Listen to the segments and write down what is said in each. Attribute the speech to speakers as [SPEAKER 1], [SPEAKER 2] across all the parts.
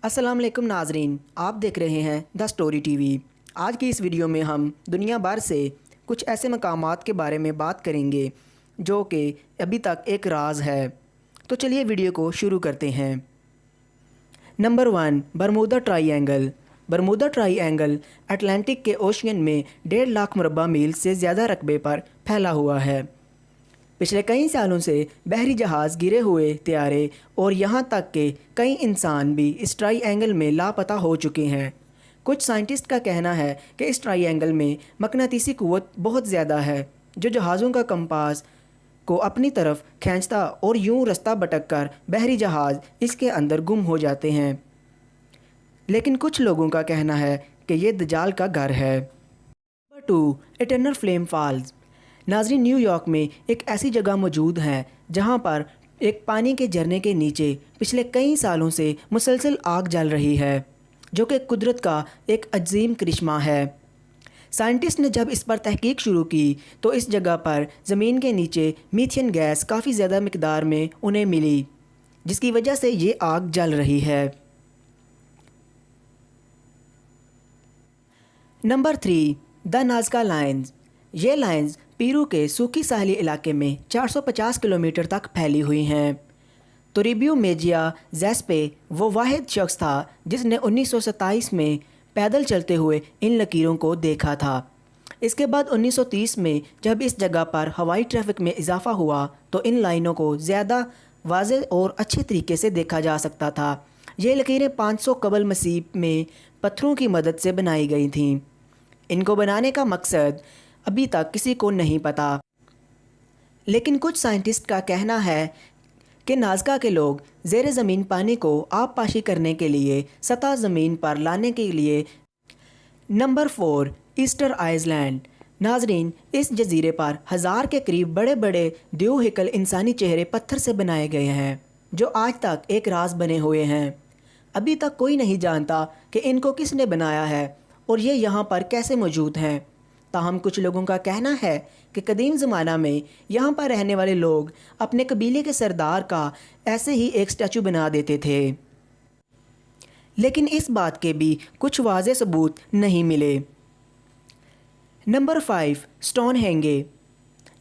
[SPEAKER 1] अस्सलाम वालेकुम नाजरीन, आप देख रहे हैं द स्टोरी टीवी। आज की इस वीडियो में हम दुनिया भर से कुछ ऐसे मकामात के बारे में बात करेंगे जो कि अभी तक एक राज है। तो चलिए वीडियो को शुरू करते हैं। Number 1, Bermuda triangle. Bermuda triangle Atlantic के ओशियन में 1.5 लाख मुरबा मील से ज़्यादा रकबे पर फैला हुआ है। पिछले कई सालों से बहरी जहाज़, गिरे हुए त्यारे और यहाँ तक कि कई इंसान भी इस ट्राईएंगल में लापता हो चुके हैं। कुछ साइंटिस्ट का कहना है कि इस ट्राईएंगल में मकनातीसी क़ुव्वत बहुत ज़्यादा है जो जहाज़ों का कंपास को अपनी तरफ खींचता और यूं रास्ता भटक कर बहरी जहाज़ इसके अंदर गुम हो जाते हैं। लेकिन कुछ लोगों का कहना है कि ये दजाल का घर है। Number 2, eternal flame falls. नाज़रीन, न्यूयॉर्क में एक ऐसी जगह मौजूद है जहां पर एक पानी के झरने के नीचे पिछले कई सालों से मुसलसल आग जल रही है, जो कि कुदरत का एक अजीम करिश्मा है। साइंटिस्ट ने जब इस पर तहकीक शुरू की तो इस जगह पर ज़मीन के नीचे मीथेन गैस काफ़ी ज़्यादा मिकदार में उन्हें मिली, जिसकी वजह से ये आग जल रही है। Number 3, the Nazca lines. ये लाइन्स पेरू के सूखी साहली इलाके में 450 किलोमीटर तक फैली हुई हैं। तोरिबियो मेजिया ज़ेस्पे वो वाहिद शख्स था जिसने 1927 में पैदल चलते हुए इन लकीरों को देखा था। इसके बाद 1930 में जब इस जगह पर हवाई ट्रैफिक में इजाफा हुआ तो इन लाइनों को ज़्यादा वाज़ेह और अच्छे तरीके से देखा जा सकता था। ये लकीरें 500 कबल मसीह में पत्थरों की मदद से बनाई गई थीं। इनको बनाने का मकसद अभी तक किसी को नहीं पता, लेकिन कुछ साइंटिस्ट का कहना है कि नाज़का के लोग ज़ेरे ज़मीन पानी को आबपाशी करने के लिए सतह ज़मीन पर लाने के लिए। Number 4, Easter island. नाजरीन, इस जजीरे पर 1000 के करीब बड़े बड़े द्योहिकल इंसानी चेहरे पत्थर से बनाए गए हैं जो आज तक एक राज बने हुए हैं। अभी तक कोई नहीं जानता कि इनको किसने बनाया है और ये यहाँ पर कैसे मौजूद हैं। ताहम कुछ लोगों का कहना है कि कदीम ज़माना में यहाँ पर रहने वाले लोग अपने कबीले के सरदार का ऐसे ही एक स्टैचू बना देते थे, लेकिन इस बात के भी कुछ वाज़ेह सबूत नहीं मिले। Number 5, Stonehenge.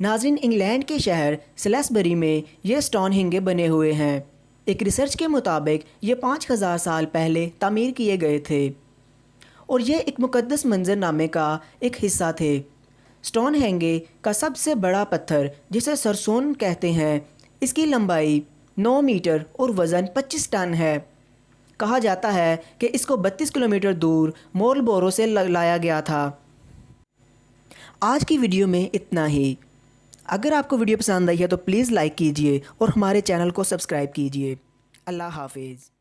[SPEAKER 1] नाज़रीन, इंग्लैंड के शहर सेलेसबरी में ये स्टोनहेंज बने हुए हैं। एक रिसर्च के मुताबिक ये 5000 साल पहले तामीर किए गए थे और ये एक मुक़द्दस मंजरनामे का एक हिस्सा थे। स्टोनहेंज का सबसे बड़ा पत्थर, जिसे सरसोन कहते हैं, इसकी लंबाई 9 मीटर और वज़न 25 टन है। कहा जाता है कि इसको 32 किलोमीटर दूर मोलबोरो से लाया गया था। आज की वीडियो में इतना ही। अगर आपको वीडियो पसंद आई है तो प्लीज़ लाइक कीजिए और हमारे चैनल को सब्सक्राइब कीजिए। अल्लाह हाफिज़।